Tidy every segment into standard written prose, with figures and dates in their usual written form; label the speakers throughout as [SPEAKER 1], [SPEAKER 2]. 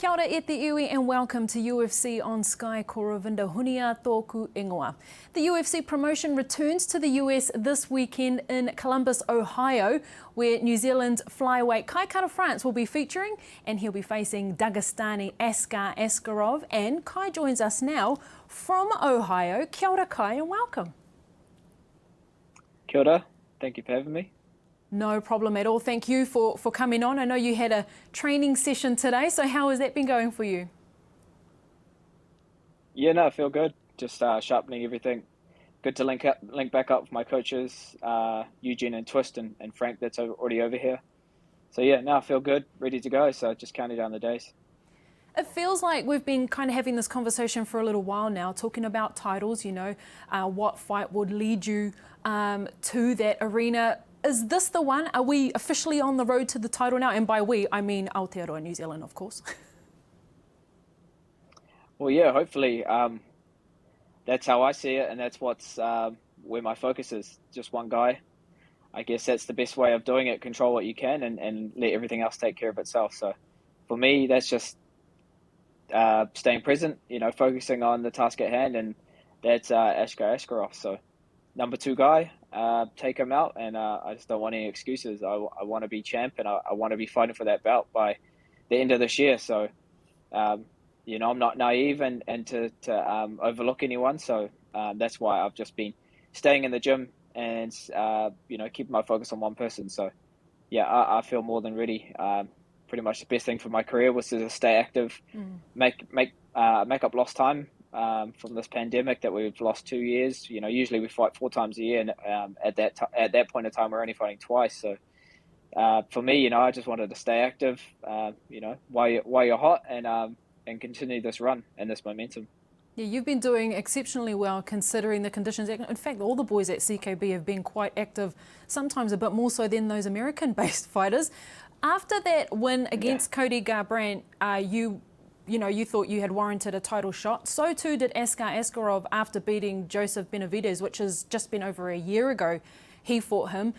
[SPEAKER 1] Kia ora e te iwi and welcome to UFC on Sky Koravinda Hunia Tōku Ingoa. The UFC promotion returns to the US this weekend in Columbus, Ohio, where New Zealand's Flyweight Kai Kara-France will be featuring, and he'll be facing Dagestani Askar Askarov. And Kai joins us now from Ohio. Kia ora, Kai, and welcome.
[SPEAKER 2] Kia ora. Thank you for having me.
[SPEAKER 1] No problem at all. Thank you for coming on. I know you had a training session today, so how has that been going for you?
[SPEAKER 2] Yeah, no, I feel good. Just sharpening everything. Good to link back up with my coaches, Eugene and Twist and Frank that's already over here. So yeah, now I feel good, ready to go. So just counting down the days.
[SPEAKER 1] It feels like we've been kind of having this conversation for a little while now, talking about titles, you know, what fight would lead you to that arena. Is this the one? Are we officially on the road to the title now? And by we, I mean Aotearoa, New Zealand, of course.
[SPEAKER 2] Well, yeah, hopefully. That's how I see it, and that's what's where my focus is. Just one guy. I guess that's the best way of doing it. Control what you can and let everything else take care of itself. So for me, that's just staying present, you know, focusing on the task at hand, and that's Askar Askarov. So number 2 guy, take him out, and I just don't want any excuses. I want to be champ, and I want to be fighting for that belt by the end of this year. So, you know, I'm not naive and to overlook anyone. So that's why I've just been staying in the gym and, you know, keeping my focus on one person. So, yeah, I feel more than ready. Pretty much the best thing for my career was to stay active, make up lost time. From this pandemic that we've lost 2 years. You know, usually we fight 4 times a year, and at that point in time we're only fighting twice. So for me, you know, I just wanted to stay active, you know, while you're hot, and continue this run and this momentum.
[SPEAKER 1] Yeah, you've been doing exceptionally well considering the conditions. In fact, all the boys at CKB have been quite active, sometimes a bit more so than those American-based fighters. After that win against Cody Garbrandt, you thought you had warranted a title shot. So too did Askar Askarov after beating Joseph Benavidez, which has just been over a year ago. He fought him.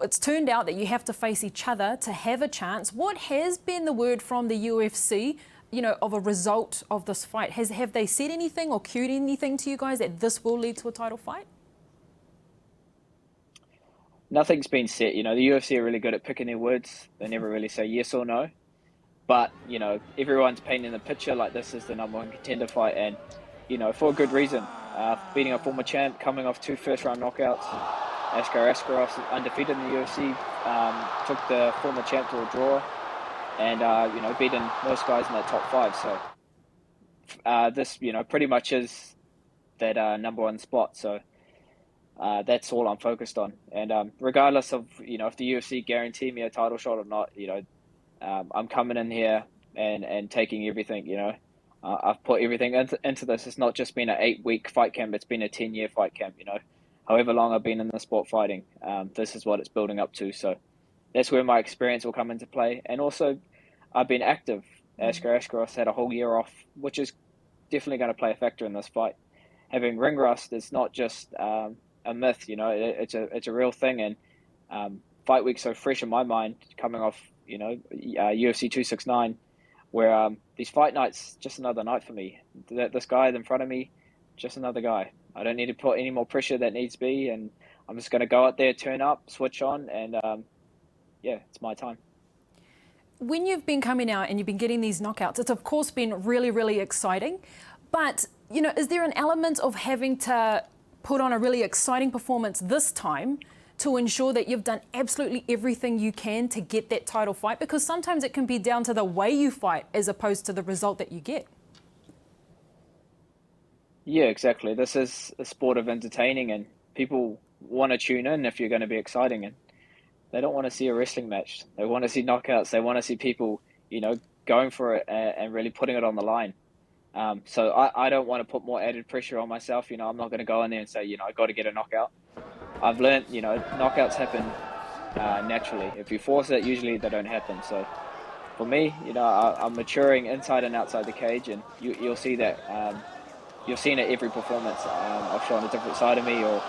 [SPEAKER 1] It's turned out that you have to face each other to have a chance. What has been the word from the UFC, you know, of a result of this fight? Have they said anything or cued anything to you guys that this will lead to a title fight?
[SPEAKER 2] Nothing's been set. You know, the UFC are really good at picking their words. They never really say yes or no. But, you know, everyone's painting the picture like this is the #1 contender fight, and, you know, for a good reason. Beating a former champ, coming off 2 first-round knockouts. Askar Askarov undefeated in the UFC, took the former champ to a draw, and, you know, beaten most guys in that top 5. So this, you know, pretty much is that #1 spot. So that's all I'm focused on. And regardless of, you know, if the UFC guarantee me a title shot or not, you know, I'm coming in here and taking everything, you know. I've put everything into this. It's not just been an 8-week fight camp. It's been a 10-year fight camp, you know. However long I've been in the sport fighting, this is what it's building up to. So that's where my experience will come into play. And also, I've been active. Askar Askarov's had a whole year off, which is definitely going to play a factor in this fight. Having ring rust is not just a myth, you know. It's a real thing. And fight week's so fresh in my mind, coming off, you know, UFC 269, where these fight nights, just another night for me. This guy in front of me, just another guy. I don't need to put any more pressure that needs to be, and I'm just going to go out there, turn up, switch on, and yeah, it's my time.
[SPEAKER 1] When you've been coming out and you've been getting these knockouts, it's of course been really, really exciting. But, you know, is there an element of having to put on a really exciting performance this time to ensure that you've done absolutely everything you can to get that title fight? Because sometimes it can be down to the way you fight as opposed to the result that you get.
[SPEAKER 2] Yeah, exactly. This is a sport of entertaining, and people want to tune in if you're going to be exciting, and they don't want to see a wrestling match. They want to see knockouts. They want to see people, you know, going for it and really putting it on the line. So I don't want to put more added pressure on myself. You know, I'm not going to go in there and say, you know, I got to get a knockout. I've learned, you know, knockouts happen naturally. If you force it, usually they don't happen. So for me, you know, I'm maturing inside and outside the cage, and you'll see that. You've seen it every performance. I've shown a different side of me, or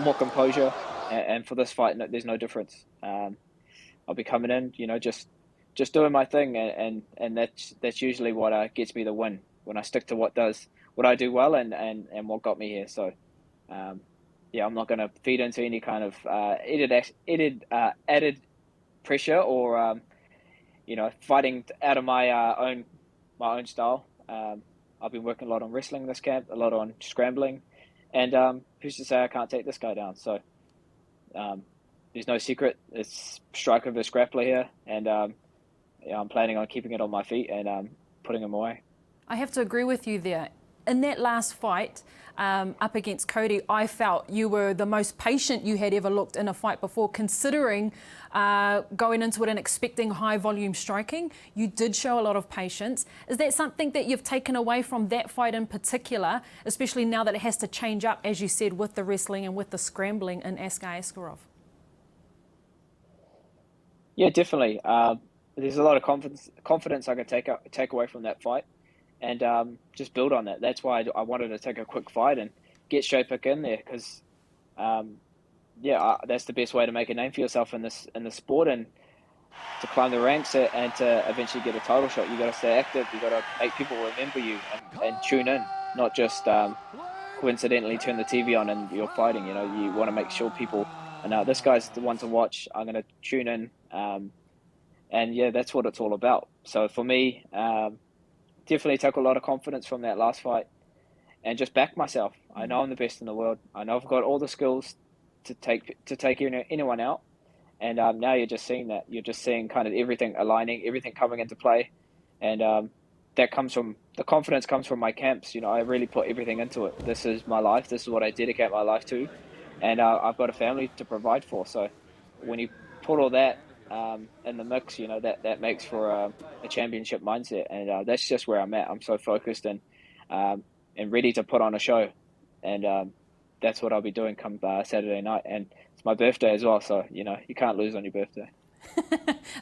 [SPEAKER 2] more composure. And for this fight, there's no difference. I'll be coming in, you know, just just doing my thing, and that's usually what gets me the win, when I stick to what I do well, and what got me here. So yeah, I'm not going to feed into any kind of added pressure, or fighting out of my own style. I've been working a lot on wrestling this camp, a lot on scrambling, and who's to say I can't take this guy down? So there's no secret. It's striker versus grappler here, and yeah, I'm planning on keeping it on my feet and putting him away.
[SPEAKER 1] I have to agree with you there. In that last fight up against Cody, I felt you were the most patient you had ever looked in a fight before, considering going into it and expecting high volume striking. You did show a lot of patience. Is that something that you've taken away from that fight in particular, especially now that it has to change up, as you said, with the wrestling and with the scrambling in Askar Askarov?
[SPEAKER 2] Yeah, definitely. There's a lot of confidence I can take away from that fight, and just build on that. That's why I wanted to take a quick fight and get Shopik in there, because that's the best way to make a name for yourself in this sport, and to climb the ranks and to eventually get a title shot. You got to stay active. You got to make people remember you and tune in, not just coincidentally turn the TV on and you're fighting. You want to make sure people, this guy's the one to watch. I'm going to tune in, and yeah, that's what it's all about. So for me, definitely took a lot of confidence from that last fight, and just back myself. I know I'm the best in the world. I know I've got all the skills to take anyone out. And now you're just seeing that. You're just seeing kind of everything aligning, everything coming into play, and that comes from the confidence comes from my camps. I really put everything into it. This is my life. This is what I dedicate my life to, and I've got a family to provide for. So when you put all that in the mix, that makes for a championship mindset, and that's just where I'm at. I'm so focused and ready to put on a show, and that's what I'll be doing come Saturday night. And it's my birthday as well, so you can't lose on your birthday.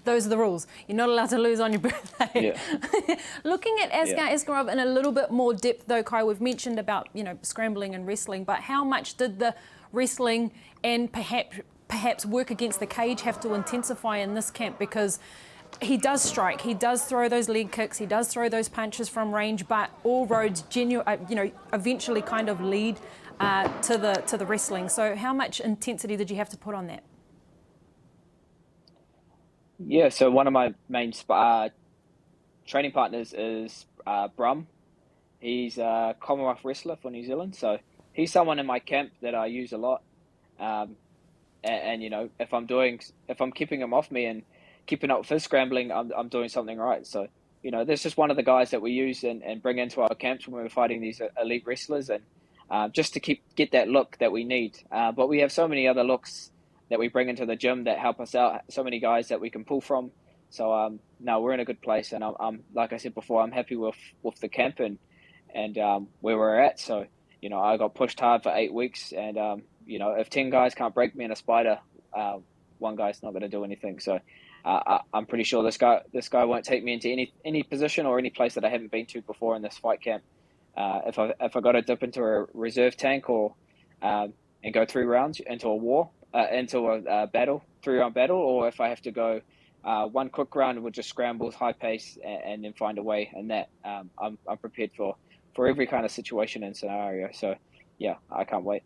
[SPEAKER 1] Those are the rules. You're not allowed to lose on your birthday.
[SPEAKER 2] Yeah.
[SPEAKER 1] Looking at Askar Askarov in a little bit more depth, though, Kai, we've mentioned about scrambling and wrestling, but how much did the wrestling and perhaps work against the cage have to intensify in this camp? Because he does strike, he does throw those leg kicks, he does throw those punches from range, but all roads eventually kind of lead to the wrestling. So how much intensity did you have to put on that?
[SPEAKER 2] Yeah, so one of my main training partners is Brum. He's a Commonwealth wrestler for New Zealand, so he's someone in my camp that I use a lot. And if I'm keeping him off me and keeping up with his scrambling, I'm doing something right. So this is one of the guys that we use and bring into our camps when we're fighting these elite wrestlers, and just to get that look that we need. But we have so many other looks that we bring into the gym that help us out. So many guys that we can pull from. So no, we're in a good place, and I'm like I said before, I'm happy with the camp and where we're at. So I got pushed hard for 8 weeks, and if 10 guys can't break me in a spider, one guy's not going to do anything. So I'm pretty sure this guy won't take me into any position or any place that I haven't been to before in this fight camp. If I got to dip into a reserve tank or and go 3 rounds into a war, into a battle, 3-round battle, or if I have to go one quick round with just scrambles, high pace, and then find a way, and that I'm prepared for every kind of situation and scenario. So yeah, I can't wait.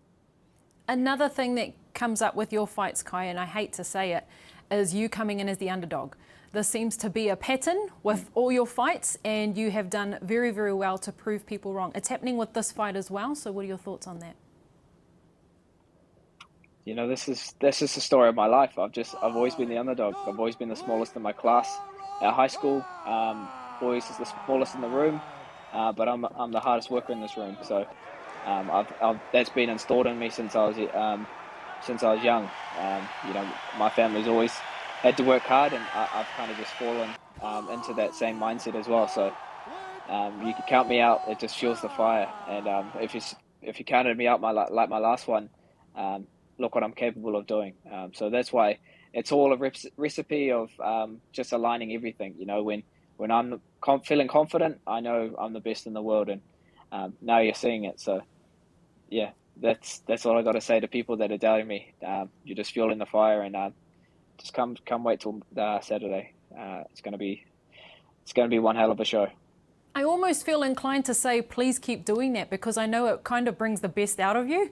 [SPEAKER 1] Another thing that comes up with your fights, Kai, and I hate to say it, is you coming in as the underdog. This seems to be a pattern with all your fights, and you have done very, very well to prove people wrong. It's happening with this fight as well, so what are your thoughts on that?
[SPEAKER 2] This is the story of my life. I've always been the underdog. I've always been the smallest in my class. At high school, boys is the smallest in the room, but I'm the hardest worker in this room. So that's been installed in me since I was young. My family's always had to work hard, and I've kind of just fallen into that same mindset as well. So you can count me out. It just fuels the fire. And if you counted me out like my last one, look what I'm capable of doing. So that's why it's all a recipe of just aligning everything. When I'm feeling confident, I know I'm the best in the world, and now you're seeing it. So yeah, that's all I got to say to people that are doubting me. You're just fueling the fire, and just come wait till Saturday. it's going to be one hell of a show.
[SPEAKER 1] I almost feel inclined to say, please keep doing that, because I know it kind of brings the best out of you.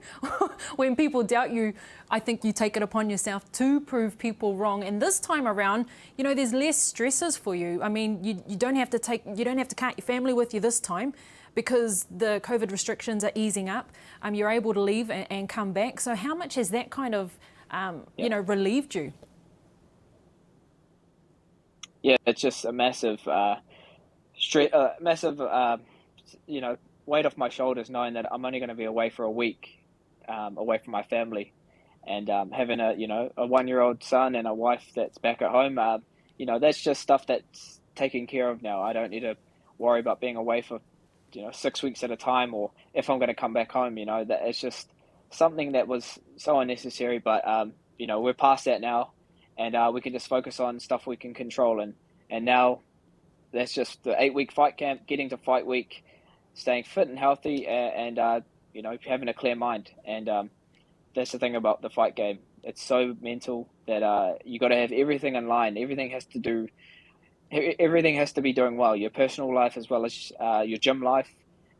[SPEAKER 1] When people doubt you, I think you take it upon yourself to prove people wrong. And this time around, you know, there's less stresses for you. I mean, you don't have to count your family with you this time, because the COVID restrictions are easing up. You're able to leave and come back. So how much has that kind of, you know, relieved you?
[SPEAKER 2] Yeah, it's just a massive, you know, weight off my shoulders, knowing that I'm only going to be away for a week, away from my family, and having a 1-year-old son and a wife that's back at home. You know, that's just stuff that's taken care of now. I don't need to worry about being away for 6 weeks at a time, or if I'm going to come back home. You know, that it's just something that was so unnecessary. But you know, we're past that now, and we can just focus on stuff we can control. And now that's just the 8-week fight camp, getting to fight week, staying fit and healthy, and you know, having a clear mind. And that's the thing about the fight game. It's so mental that you got to have everything in line. Everything has to be doing well. Your personal life as well as your gym life,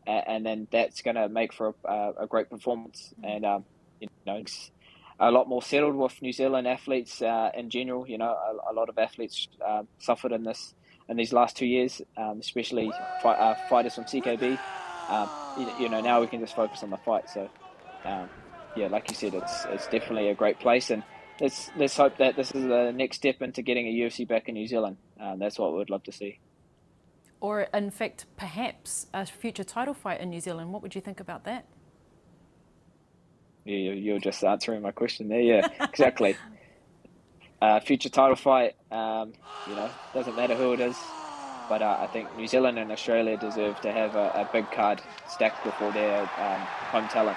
[SPEAKER 2] and then that's going to make for a great performance. And you know, it's a lot more settled with New Zealand athletes in general. You know, a lot of athletes suffered in these last 2 years, especially fighters from CKB. You know, now we can just focus on the fight. So, yeah, like you said, it's definitely a great place, and let's hope that this is the next step into getting a UFC back in New Zealand. That's what we'd love to see.
[SPEAKER 1] Or, in fact, perhaps a future title fight in New Zealand. What would you think about that?
[SPEAKER 2] Yeah, you're just answering my question there. Yeah, exactly. Future title fight, you know, doesn't matter who it is, but I think New Zealand and Australia deserve to have a big card stacked before their home talent.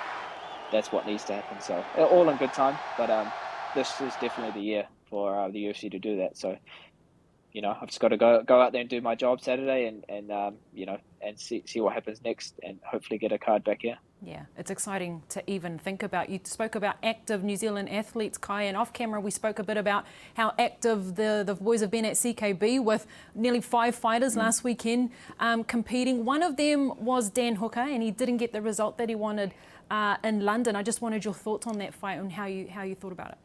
[SPEAKER 2] That's what needs to happen. So all in good time, but this is definitely the year for the UFC to do that. So, you know, I've just got to go out there and do my job Saturday, and you know, and see what happens next, and hopefully get a card back here.
[SPEAKER 1] Yeah, it's exciting to even think about. You spoke about active New Zealand athletes, Kai, and off camera we spoke a bit about how active the boys have been at CKB, with nearly 5 fighters last weekend competing. One of them was Dan Hooker, and he didn't get the result that he wanted in London. I just wanted your thoughts on that fight and how you thought about it.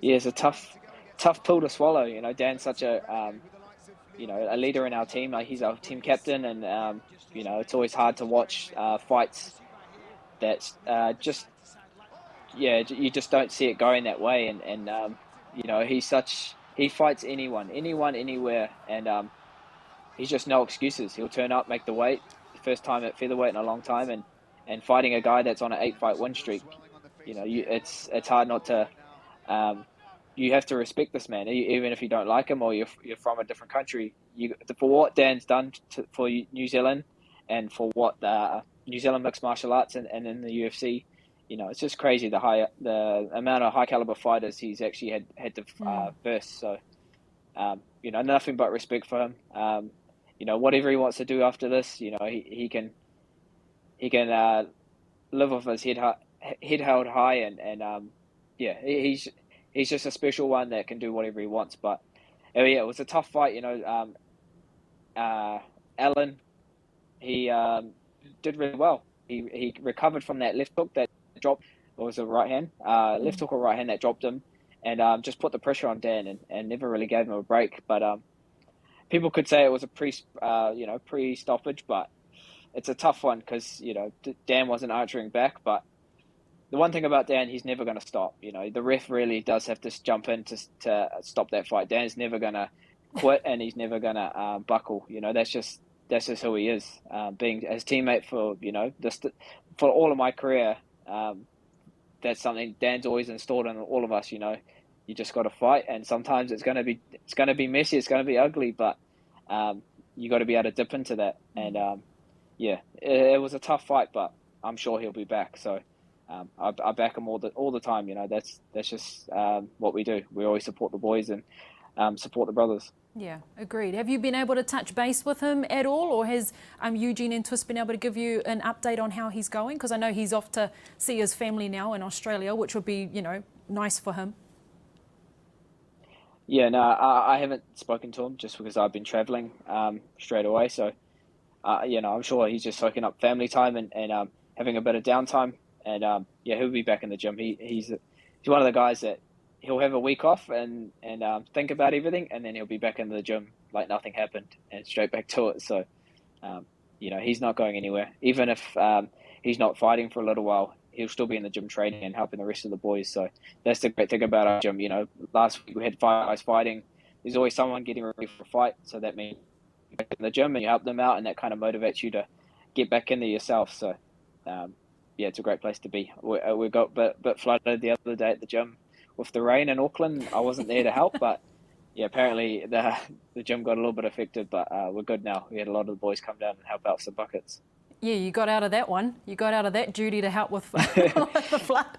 [SPEAKER 2] Yeah, it's a tough pill to swallow. You know, Dan's such a you know, a leader in our team. Like, he's our team captain, and you know, it's always hard to watch fights that's you just don't see it going that way. And you know, he fights anyone, anywhere, and he's just no excuses. He'll turn up, make the weight, first time at featherweight in a long time, and fighting a guy that's on an 8-fight win streak. You know, it's hard not to. You have to respect this man, even if you don't like him or you're from a different country. For what Dan's done for New Zealand, and for what New Zealand mixed martial arts and in the UFC, you know, it's just crazy the amount of high caliber fighters he's actually had to verse. So, you know, nothing but respect for him. You know, whatever he wants to do after this, you know, he can live with his head held high, and yeah, he's just a special one that can do whatever he wants. But yeah, it was a tough fight. You know, Allen, he did really well. He recovered from that left hook that dropped. Or was it right hand? Left hook or right hand that dropped him, and just put the pressure on Dan, and never really gave him a break. But people could say it was a pre-stoppage, but it's a tough one because, you know, Dan wasn't answering back. But the one thing about Dan, he's never going to stop. You know, the ref really does have to jump in to stop that fight. Dan's never going to quit, and he's never going to buckle. You know, that's just who he is. Being his teammate for, you know, for all of my career, that's something Dan's always installed in all of us. You know, you just got to fight, and sometimes it's going to be messy, it's going to be ugly, but you got to be able to dip into that. And yeah, it was a tough fight, but I'm sure he'll be back. So. I back him all the time. You know, that's just what we do. We always support the boys and support the brothers.
[SPEAKER 1] Yeah, agreed. Have you been able to touch base with him at all, or has Eugene and Twist been able to give you an update on how he's going? Because I know he's off to see his family now in Australia, which would be, you know, nice for him.
[SPEAKER 2] Yeah, no, I haven't spoken to him just because I've been traveling straight away. So, I'm sure he's just soaking up family time and having a bit of downtime. And yeah, he'll be back in the gym. He's one of the guys that he'll have a week off and think about everything, and then he'll be back in the gym like nothing happened and straight back to it. So, um, he's not going anywhere. Even if he's not fighting for a little while, he'll still be in the gym training and helping the rest of the boys. So that's the great thing about our gym. Last week we had 5 guys fighting. There's always someone getting ready for a fight. So that means you're back in the gym and you help them out, and that kind of motivates you to get back in there yourself. So, yeah, it's a great place to be. We got a bit flooded the other day at the gym with the rain in Auckland. I wasn't there to help, but yeah, apparently the gym got a little bit affected, but we're good now. We had a lot of the boys come down and help out some buckets.
[SPEAKER 1] Yeah, you got out of that one. You got out of that duty to help with the flood.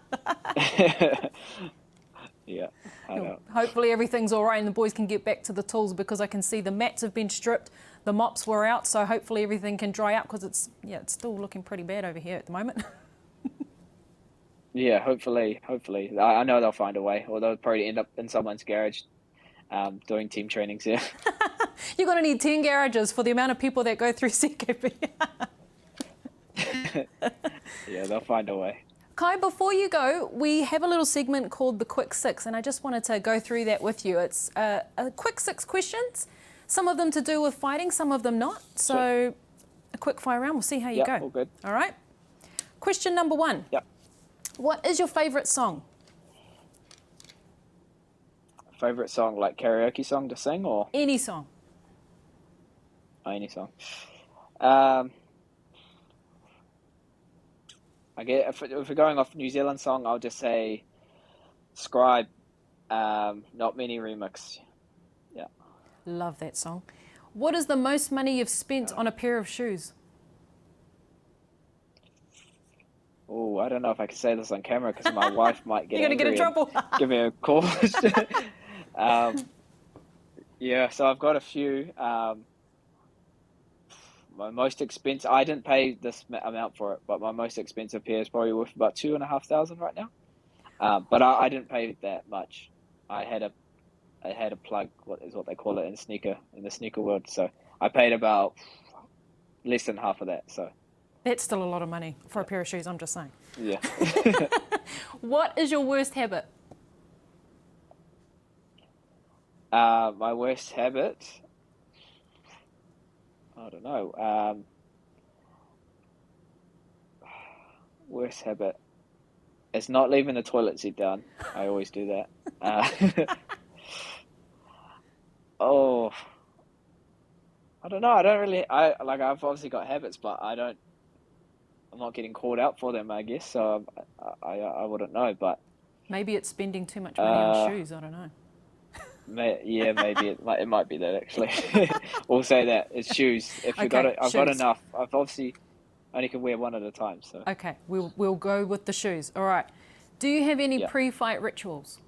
[SPEAKER 2] Yeah, I know.
[SPEAKER 1] Hopefully everything's all right and the boys can get back to the tools, because I can see the mats have been stripped, the mops were out, so hopefully everything can dry out, because it's still looking pretty bad over here at the moment.
[SPEAKER 2] Yeah, hopefully. I know they'll find a way, or they'll probably end up in someone's garage doing team trainings here.
[SPEAKER 1] You're going to need 10 garages for the amount of people that go through CKB.
[SPEAKER 2] Yeah, they'll find a way.
[SPEAKER 1] Kai, before you go, we have a little segment called the Quick Six, and I just wanted to go through that with you. It's a quick 6 questions, some of them to do with fighting, some of them not. So a quick fire round, we'll see how you go.
[SPEAKER 2] All good.
[SPEAKER 1] All right. Question number 1.
[SPEAKER 2] Yep.
[SPEAKER 1] What is your favourite song?
[SPEAKER 2] Favorite song, like karaoke song to sing, or
[SPEAKER 1] Any song.
[SPEAKER 2] any song? I get if we're going off New Zealand song, I'll just say Scribe, Not Many remix. Yeah.
[SPEAKER 1] Love that song. What is the most money you've spent on a pair of shoes?
[SPEAKER 2] Oh, I don't know if I can say this on camera because my wife might get
[SPEAKER 1] You're going to get in trouble.
[SPEAKER 2] give me a call. Yeah, so I've got a few. My most expensive, I didn't pay this amount for it, but my most expensive pair is probably worth about 2,500 right now. But I didn't pay that much. I had a plug, what they call it in the sneaker world. So I paid about less than half of that. So
[SPEAKER 1] That's still a lot of money for a pair of shoes, I'm just saying.
[SPEAKER 2] yeah.
[SPEAKER 1] What is your worst habit?
[SPEAKER 2] My worst habit, I don't know. Worst habit. It's not leaving the toilet seat down. I always do that. Oh, I don't know. I don't really. I've obviously got habits, but I'm not getting called out for them, I guess. So I wouldn't know, but
[SPEAKER 1] Maybe it's spending too much money on shoes, I don't know.
[SPEAKER 2] yeah, maybe it might be that actually. We'll say that it's shoes. If you
[SPEAKER 1] Okay,
[SPEAKER 2] got it, I've got
[SPEAKER 1] shoes.
[SPEAKER 2] enough. I've obviously only can wear one at a time. So
[SPEAKER 1] Okay, we'll go with the shoes. All right. Do you have any
[SPEAKER 2] Yeah.
[SPEAKER 1] pre-fight rituals?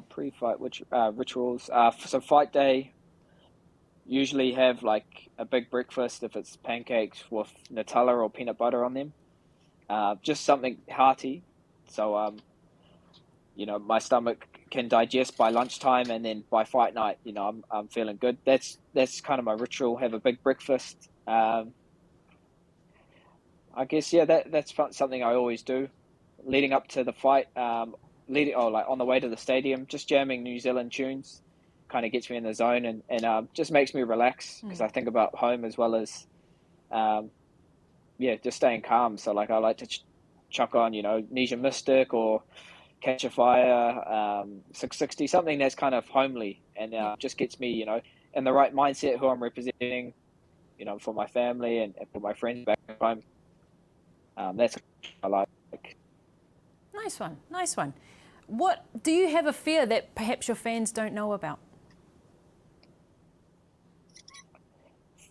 [SPEAKER 2] Pre-fight rituals. So fight day, usually have like a big breakfast if it's pancakes with Nutella or peanut butter on them. Just something hearty. So my stomach can digest by lunchtime, and then by fight night, I'm feeling good. That's kind of my ritual. Have a big breakfast. I guess that's something I always do, leading up to the fight. Like on the way to the stadium, just jamming New Zealand tunes, kind of gets me in the zone and just makes me relax because I think about home as well as, just staying calm. So like I like to chuck on, Nisha Mystic or Catch a Fire, 660, something that's kind of homely and just gets me, in the right mindset, who I'm representing, for my family and for my friends back home. That's what I like.
[SPEAKER 1] Nice one. What do you have a fear that perhaps your fans don't know about?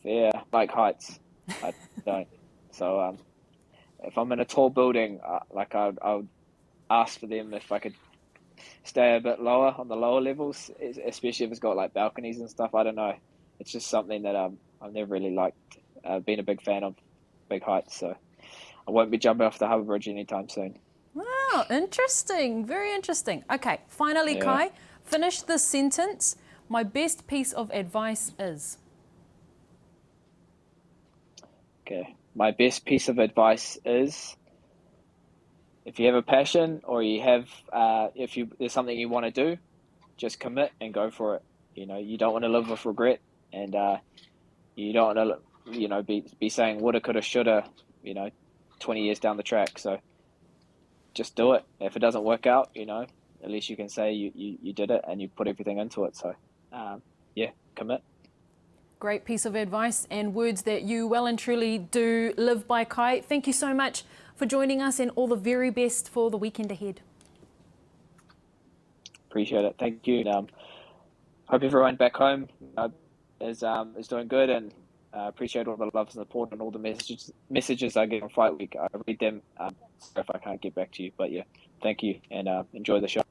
[SPEAKER 2] Fear, like heights. I don't. So if I'm in a tall building, I would ask for them if I could stay a bit lower on the lower levels, especially if it's got like balconies and stuff. I don't know. It's just something that I've never really liked. Been a big fan of big heights, so I won't be jumping off the harbour bridge anytime soon.
[SPEAKER 1] Well, Oh, interesting. Very interesting. Okay, finally,
[SPEAKER 2] Yeah.
[SPEAKER 1] Kai, finish this sentence. My best piece of advice is...
[SPEAKER 2] Okay. My best piece of advice is, if you have a passion or you have, there's something you want to do, just commit and go for it. You know, you don't want to live with regret, and you don't want to, be saying woulda, coulda, shoulda, 20 years down the track. So just do it. If it doesn't work out, at least you can say you did it and you put everything into it. So, commit.
[SPEAKER 1] Great piece of advice and words that you well and truly do live by, Kai. Thank you so much for joining us, and all the very best for the weekend ahead.
[SPEAKER 2] Appreciate it. Thank you. Hope everyone back home is doing good, and appreciate all the love and support and all the messages I get on Fight Week. I read them. So if I can't get back to you, but yeah, thank you, and enjoy the show.